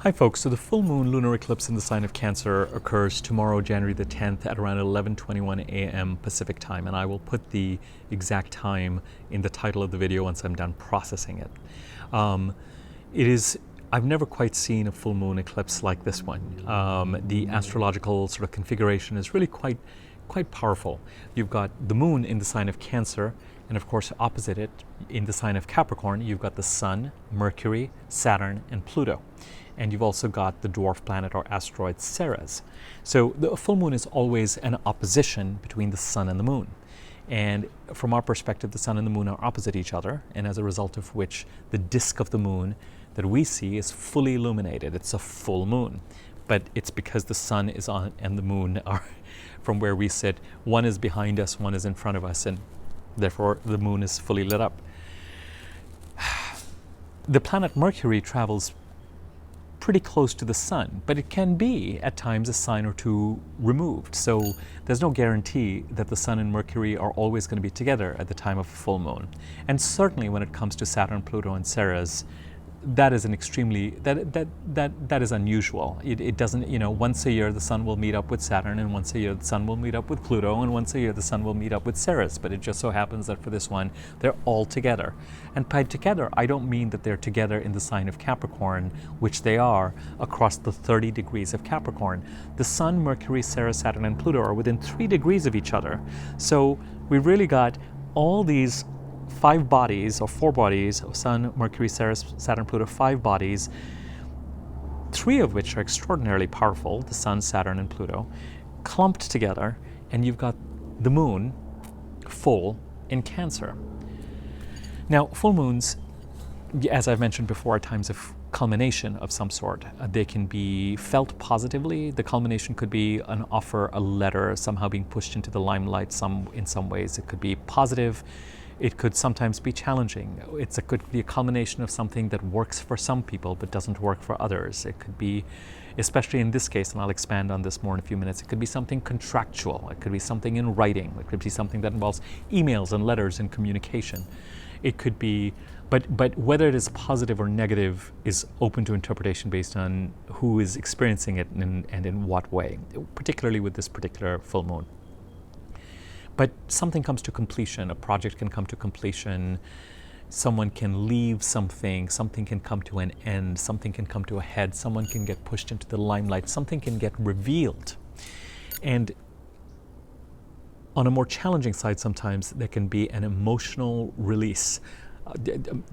Hi folks, so the full moon lunar eclipse in the sign of Cancer occurs tomorrow, January the 10th at around 11:21 a.m. Pacific time, and I will put the exact time in the title of the video once I'm done processing it. I've never quite seen a full moon eclipse like this one. The astrological sort of configuration is really quite powerful. You've got the moon in the sign of Cancer, and of course opposite it in the sign of Capricorn, you've got the Sun, Mercury, Saturn, and Pluto. And you've also got the dwarf planet or asteroid Ceres. So the full moon is always an opposition between the sun and the moon. And from our perspective, the sun and the moon are opposite each other, and as a result of which the disk of the moon that we see is fully illuminated. It's a full moon. But it's because the sun is on and the moon are, from where we sit, one is behind us, one is in front of us, and therefore the moon is fully lit up. The planet Mercury travels pretty close to the sun, but it can be at times a sign or two removed. So there's no guarantee that the sun and Mercury are always going to be together at the time of a full moon. And certainly when it comes to Saturn, Pluto, and Ceres, that is an extremely, that is unusual. It doesn't, once a year the sun will meet up with Saturn, and once a year the sun will meet up with Pluto, and once a year the sun will meet up with Ceres. But it just so happens that for this one, they're all together. And by together, I don't mean that they're together in the sign of Capricorn, which they are across the 30 degrees of Capricorn. The sun, Mercury, Ceres, Saturn, and Pluto are within 3 degrees of each other. So we really got all these 5 bodies or 4 bodies of Sun, Mercury, Ceres, Saturn, Pluto, 5 bodies, 3 of which are extraordinarily powerful, the Sun, Saturn, and Pluto, clumped together, and you've got the moon full in Cancer. Now, full moons, as I've mentioned before, are times of culmination of some sort. They can be felt positively. The culmination could be an offer, a letter, somehow being pushed into the limelight in some ways. It could be positive. It could sometimes be challenging. It could be a culmination of something that works for some people but doesn't work for others. It could be, especially in this case, and I'll expand on this more in a few minutes, it could be something contractual. It could be something in writing. It could be something that involves emails and letters and communication. It could be, but whether it is positive or negative is open to interpretation based on who is experiencing it and in what way, particularly with this particular full moon. But something comes to completion, a project can come to completion, someone can leave something can come to an end, something can come to a head, someone can get pushed into the limelight, something can get revealed. And on a more challenging side, sometimes there can be an emotional release,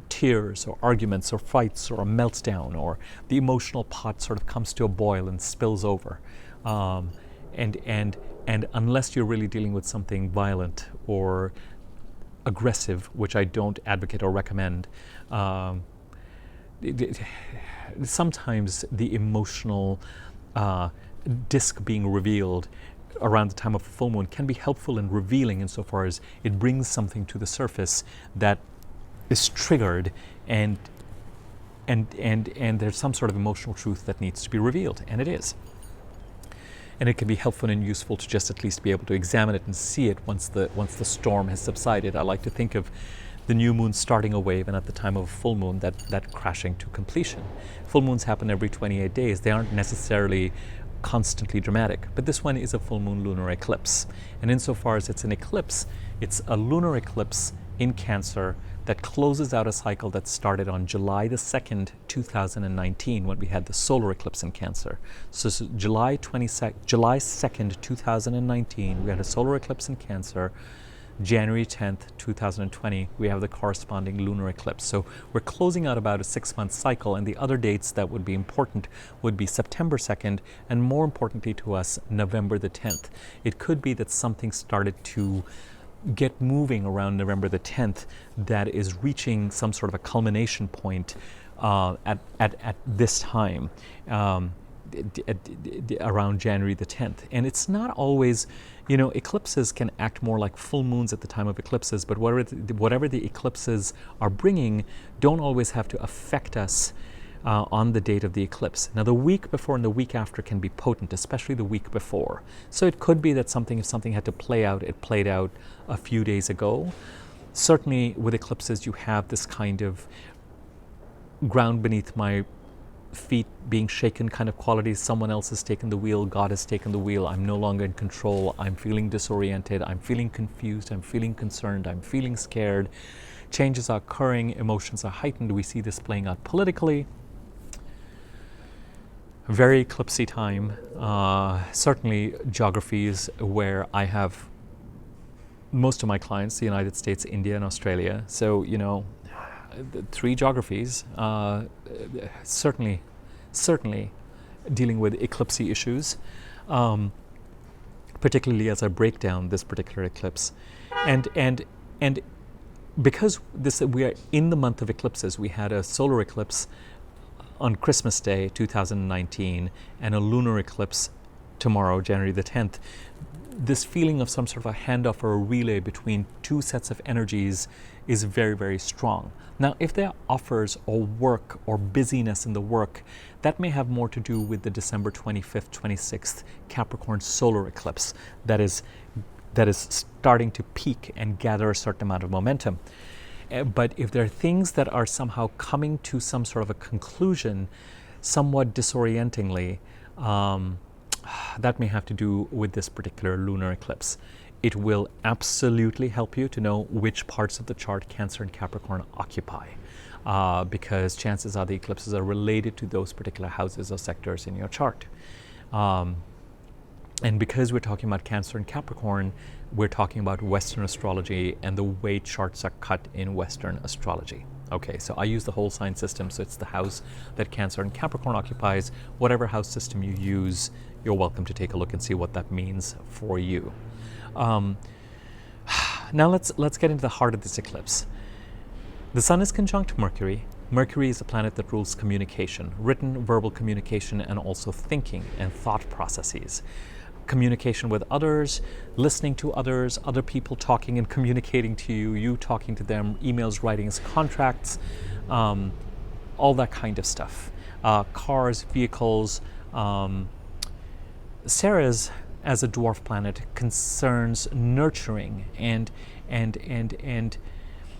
tears or arguments or fights or a meltdown, or the emotional pot sort of comes to a boil and spills over. And unless you're really dealing with something violent or aggressive, which I don't advocate or recommend, sometimes the emotional disc being revealed around the time of a full moon can be helpful and revealing insofar as it brings something to the surface that is triggered, and there's some sort of emotional truth that needs to be revealed, and it is. And it can be helpful and useful to just at least be able to examine it and see it once the storm has subsided. I like to think of the new moon starting a wave, and at the time of a full moon that crashing to completion. Full moons happen every 28 days. They aren't necessarily constantly dramatic, but this one is a full moon lunar eclipse. And insofar as it's an eclipse, it's a lunar eclipse in Cancer that closes out a cycle that started on July the 2nd, 2019, when we had the solar eclipse in Cancer. So July 2nd, 2019, we had a solar eclipse in Cancer. January 10th, 2020, we have the corresponding lunar eclipse. So we're closing out about a 6-month cycle, and the other dates that would be important would be September 2nd, and more importantly to us, November the 10th. It could be that something started to get moving around November the 10th that is reaching some sort of a culmination point at this time, around January the 10th. And it's not always, eclipses can act more like full moons at the time of eclipses, but whatever the eclipses are bringing don't always have to affect us on the date of the eclipse. Now, the week before and the week after can be potent, especially the week before. So it could be that if something had to play out, it played out a few days ago. Certainly with eclipses, you have this kind of ground beneath my feet being shaken kind of qualities. Someone else has taken the wheel. God has taken the wheel. I'm no longer in control. I'm feeling disoriented. I'm feeling confused. I'm feeling concerned. I'm feeling scared. Changes are occurring. Emotions are heightened. We see this playing out politically. Very eclipsey time. Certainly geographies where I have most of my clients, the United States, India, and Australia. So, you know, the 3 geographies, certainly dealing with eclipsy issues, particularly as I break down this particular eclipse. And because we are in the month of eclipses, we had a solar eclipse on Christmas Day 2019 and a lunar eclipse tomorrow, January the 10th. This feeling of some sort of a handoff or a relay between 2 sets of energies is very, very strong. Now, if there are offers or work or busyness in the work, that may have more to do with the December 25th, 26th Capricorn solar eclipse that is starting to peak and gather a certain amount of momentum. But if there are things that are somehow coming to some sort of a conclusion, somewhat disorientingly, that may have to do with this particular lunar eclipse. It will absolutely help you to know which parts of the chart Cancer and Capricorn occupy, because chances are the eclipses are related to those particular houses or sectors in your chart. And because we're talking about Cancer and Capricorn, we're talking about Western astrology and the way charts are cut in Western astrology. Okay, so I use the whole sign system, so it's the house that Cancer and Capricorn occupies. Whatever house system you use, you're welcome to take a look and see what that means for you. Now let's get into the heart of this eclipse. The Sun is conjunct Mercury. Mercury is a planet that rules communication, written, verbal communication, and also thinking and thought processes. Communication with others, listening to others, other people talking and communicating to you, you talking to them, emails, writings, contracts, all that kind of stuff. Cars, vehicles. Ceres, as a dwarf planet, concerns nurturing and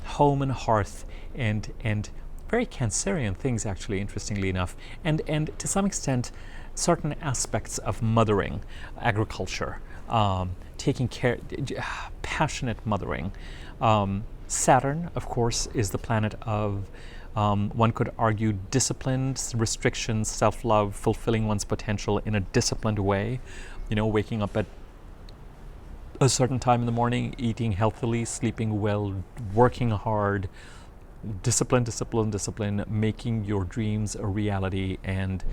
home and hearth and very Cancerian things, actually, interestingly enough, and to some extent certain aspects of mothering, agriculture, taking care, passionate mothering. Saturn, of course, is the planet of, one could argue, discipline, restrictions, self-love, fulfilling one's potential in a disciplined way. You know, waking up at a certain time in the morning, eating healthily, sleeping well, working hard, discipline, making your dreams a reality, and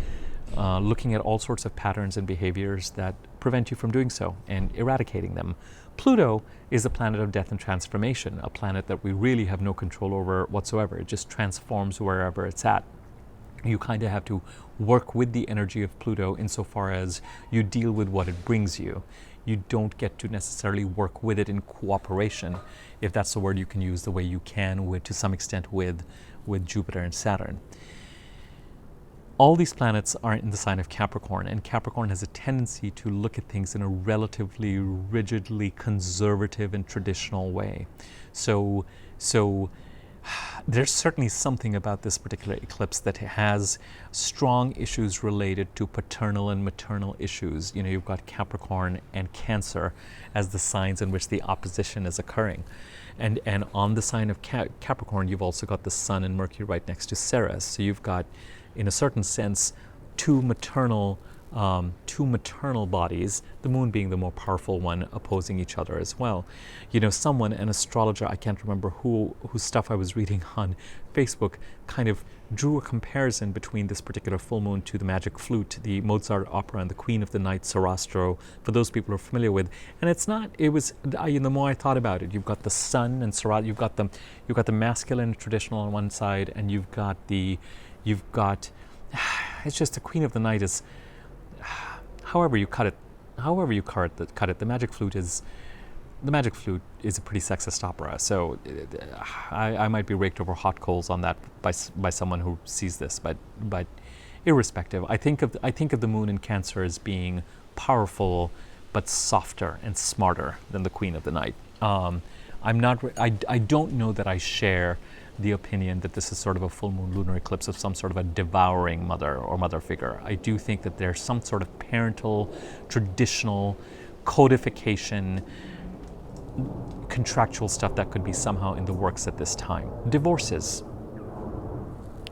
looking at all sorts of patterns and behaviors that prevent you from doing so and eradicating them. Pluto is a planet of death and transformation, a planet that we really have no control over whatsoever. It just transforms wherever it's at. You kind of have to work with the energy of Pluto insofar as you deal with what it brings you. You don't get to necessarily work with it in cooperation, if that's the word you can use, the way you can with, to some extent, with Jupiter and Saturn. All these planets are in the sign of Capricorn, and Capricorn has a tendency to look at things in a relatively rigidly conservative and traditional way. So there's certainly something about this particular eclipse that has strong issues related to paternal and maternal issues. You know, you've got Capricorn and Cancer as the signs in which the opposition is occurring. And on the sign of Capricorn, you've also got the Sun and Mercury right next to Ceres. So you've got, in a certain sense, two maternal bodies, the moon being the more powerful one, opposing each other as well. You know, someone, an astrologer, I can't remember whose stuff I was reading on Facebook, kind of drew a comparison between this particular full moon to the Magic Flute, the Mozart opera, and the Queen of the Night, Sarastro, for those people who are familiar with. And it's not, it was, the more I thought about it, you've got the Sun and Sarastro, you've got the masculine traditional on one side, and you've got, it's just the Queen of the Night is, however you cut it, the Magic Flute is a pretty sexist opera. So I might be raked over hot coals on that by someone who sees this, but irrespective, I think of the moon in Cancer as being powerful, but softer and smarter than the Queen of the Night. I don't know that I share the opinion that this is sort of a full moon lunar eclipse of some sort of a devouring mother or mother figure. I do think that there's some sort of parental, traditional codification, contractual stuff that could be somehow in the works at this time. Divorces,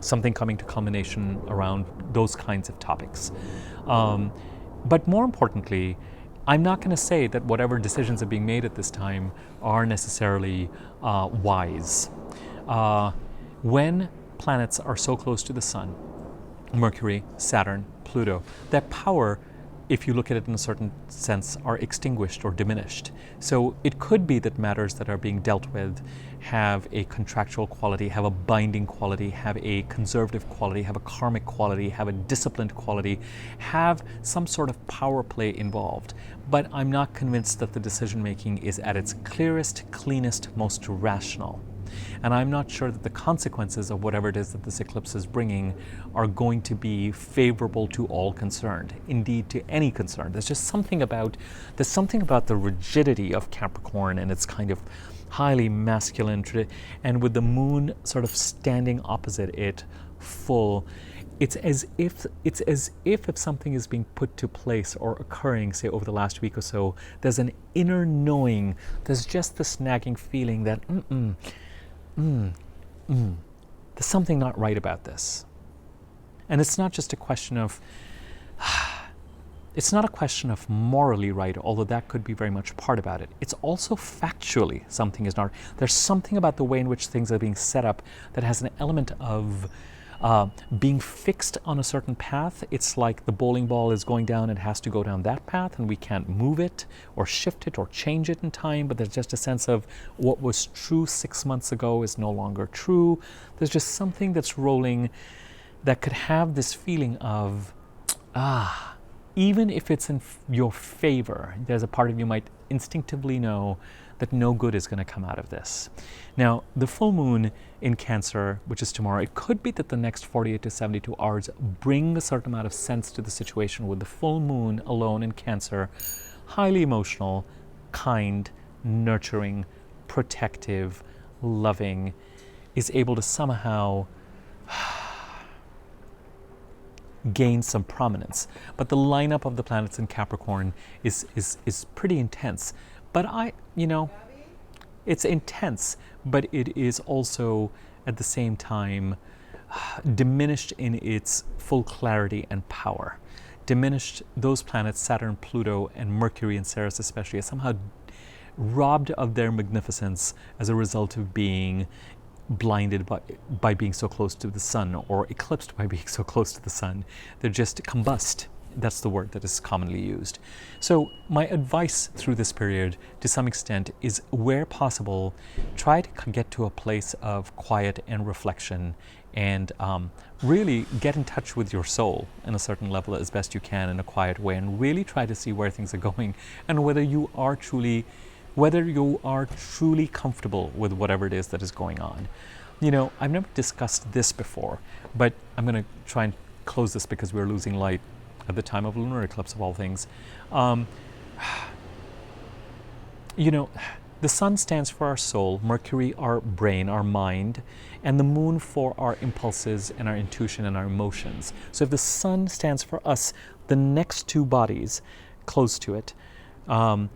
something coming to culmination around those kinds of topics. But more importantly, I'm not going to say that whatever decisions are being made at this time are necessarily wise. When planets are so close to the sun, Mercury, Saturn, Pluto, that power, if you look at it in a certain sense, are extinguished or diminished. So it could be that matters that are being dealt with have a contractual quality, have a binding quality, have a conservative quality, have a karmic quality, have a disciplined quality, have some sort of power play involved. But I'm not convinced that the decision making is at its clearest, cleanest, most rational. And I'm not sure that the consequences of whatever it is that this eclipse is bringing are going to be favorable to all concerned, indeed to any concerned. There's something about the rigidity of Capricorn and its kind of highly masculine, and with the moon sort of standing opposite it full, it's as if if something is being put to place or occurring, say over the last week or so, there's an inner knowing, there's just this nagging feeling that there's something not right about this. And it's not just a question of, it's not a question of morally right, although that could be very much part about it. It's also factually something is not. There's something about the way in which things are being set up that has an element of being fixed on a certain path. It's like the bowling ball is going down, it has to go down that path, and we can't move it or shift it or change it in time, but there's just a sense of what was true 6 months ago is no longer true. There's just something that's rolling that could have this feeling of, even if it's in your favor, there's a part of you might instinctively know that no good is going to come out of this. Now, the full moon in Cancer, which is tomorrow, it could be that the next 48 to 72 hours bring a certain amount of sense to the situation, with the full moon alone in Cancer, highly emotional, kind, nurturing, protective, loving, is able to somehow gain some prominence. But the lineup of the planets in Capricorn is pretty intense. But it's intense, but it is also at the same time diminished in its full clarity and power. Diminished, those planets, Saturn, Pluto, and Mercury and Ceres especially, are somehow robbed of their magnificence as a result of being blinded by being so close to the sun, or eclipsed by being so close to the sun. They're just combust. That's the word that is commonly used. So my advice through this period, to some extent, is where possible, try to get to a place of quiet and reflection, and really get in touch with your soul in a certain level as best you can in a quiet way, and really try to see where things are going and whether you are truly comfortable with whatever it is that is going on. I've never discussed this before, but I'm going to try and close this because we're losing light at the time of lunar eclipse of all things. The sun stands for our soul, Mercury our brain, our mind, and the moon for our impulses and our intuition and our emotions. So if the sun stands for us, the next two bodies close to it, that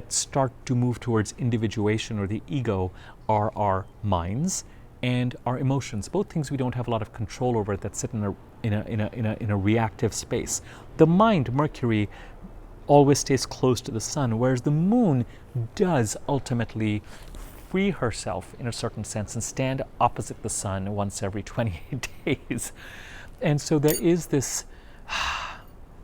start to move towards individuation or the ego, are our minds and our emotions, both things we don't have a lot of control over, that sit in a reactive space. The mind, Mercury, always stays close to the sun, whereas the moon does ultimately free herself in a certain sense and stand opposite the sun once every 28 days. And so there is this,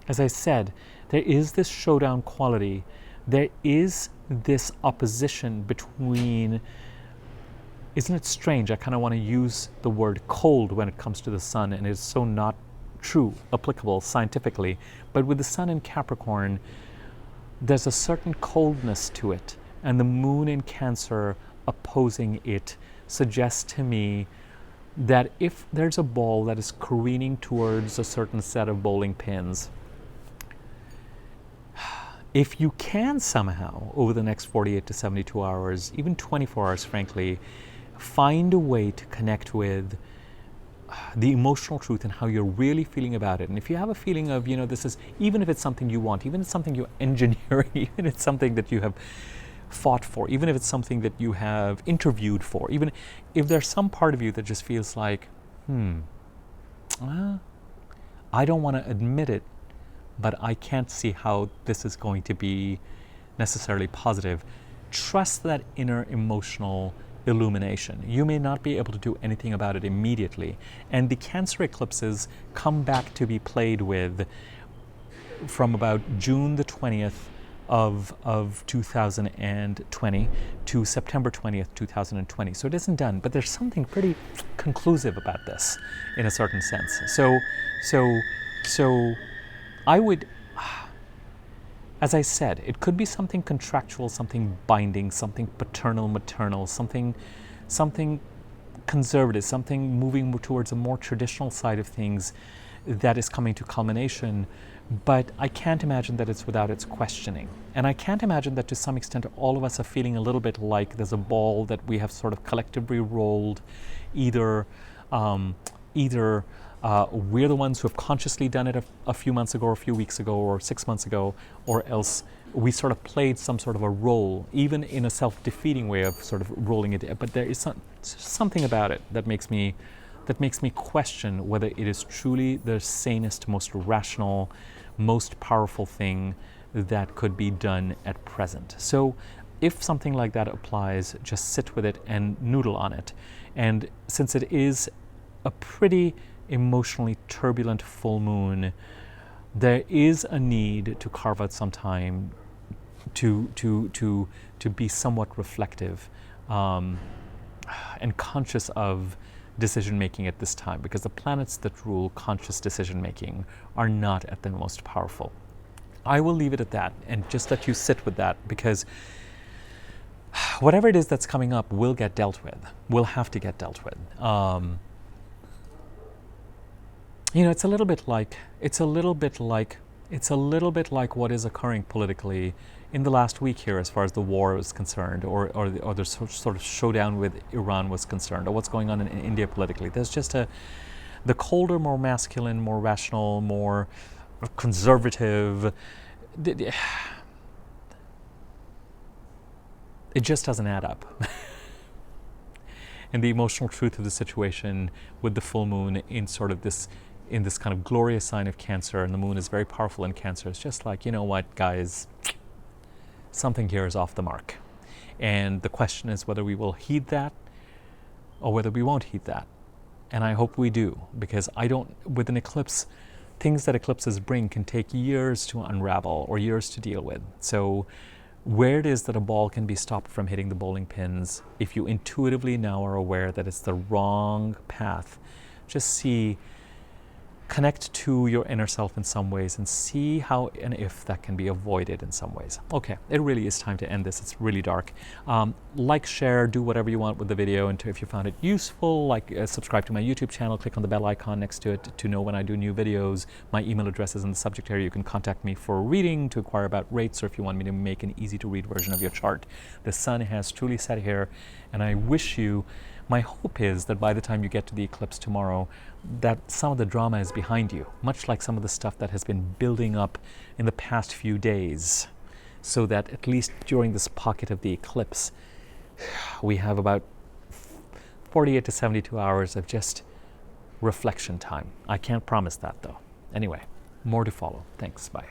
as I said, there is this showdown quality. There is this opposition between, isn't it strange? I kind of want to use the word cold when it comes to the sun, and it's so not true, applicable scientifically. But with the sun in Capricorn, there's a certain coldness to it, and the moon in Cancer opposing it suggests to me that if there's a ball that is careening towards a certain set of bowling pins, if you can somehow, over the next 48 to 72 hours, even 24 hours, frankly, find a way to connect with the emotional truth and how you're really feeling about it. And if you have a feeling of, this is, even if it's something you want, even if it's something you're engineering, even if it's something that you have fought for, even if it's something that you have interviewed for, even if there's some part of you that just feels like, I don't want to admit it, but I can't see how this is going to be necessarily positive. Trust that inner emotional illumination. You may not be able to do anything about it immediately, and the Cancer eclipses come back to be played with from about June the 20th of 2020 to September 20th, 2020. So it isn't done, but there's something pretty conclusive about this in a certain sense. So I would, as I said, it could be something contractual, something binding, something paternal, maternal, something conservative, something moving towards a more traditional side of things that is coming to culmination. But I can't imagine that it's without its questioning. And I can't imagine that to some extent all of us are feeling a little bit like there's a ball that we have sort of collectively rolled. Either we're the ones who have consciously done it a few months ago or a few weeks ago or 6 months ago, or else we sort of played some sort of a role, even in a self-defeating way of sort of rolling it. But there is something about it that makes me question whether it is truly the sanest, most rational, most powerful thing that could be done at present. So if something like that applies, just sit with it and noodle on it. And since it is a pretty emotionally turbulent full moon, there is a need to carve out some time to be somewhat reflective and conscious of decision making at this time, because the planets that rule conscious decision making are not at their most powerful. I will leave it at that and just let you sit with that, because whatever it is that's coming up will get dealt with, will have to get dealt with. It's a little bit like what is occurring politically in the last week here, as far as the war is concerned, or the sort of showdown with Iran was concerned, or what's going on in India politically. There's just the colder, more masculine, more rational, more conservative. It just doesn't add up. And the emotional truth of the situation with the full moon in sort of this kind of glorious sign of Cancer, and the moon is very powerful in Cancer. It's just like, you know what, guys, something here is off the mark. And the question is whether we will heed that or whether we won't heed that. And I hope we do, because with an eclipse, things that eclipses bring can take years to unravel or years to deal with. So where it is that a ball can be stopped from hitting the bowling pins, if you intuitively now are aware that it's the wrong path, just connect to your inner self in some ways and see how and if that can be avoided in some ways. Okay, it really is time to end this. It's really dark. Like, share, do whatever you want with the video, and if you found it useful, subscribe to my YouTube channel, click on the bell icon next to it to know when I do new videos. My email address is in the subject area. You can contact me for a reading, to inquire about rates, or if you want me to make an easy to read version of your chart. The sun has truly set here, and my hope is that by the time you get to the eclipse tomorrow, that some of the drama is behind you, much like some of the stuff that has been building up in the past few days, so that at least during this pocket of the eclipse, we have about 48 to 72 hours of just reflection time. I can't promise that, though. Anyway, more to follow. Thanks. Bye.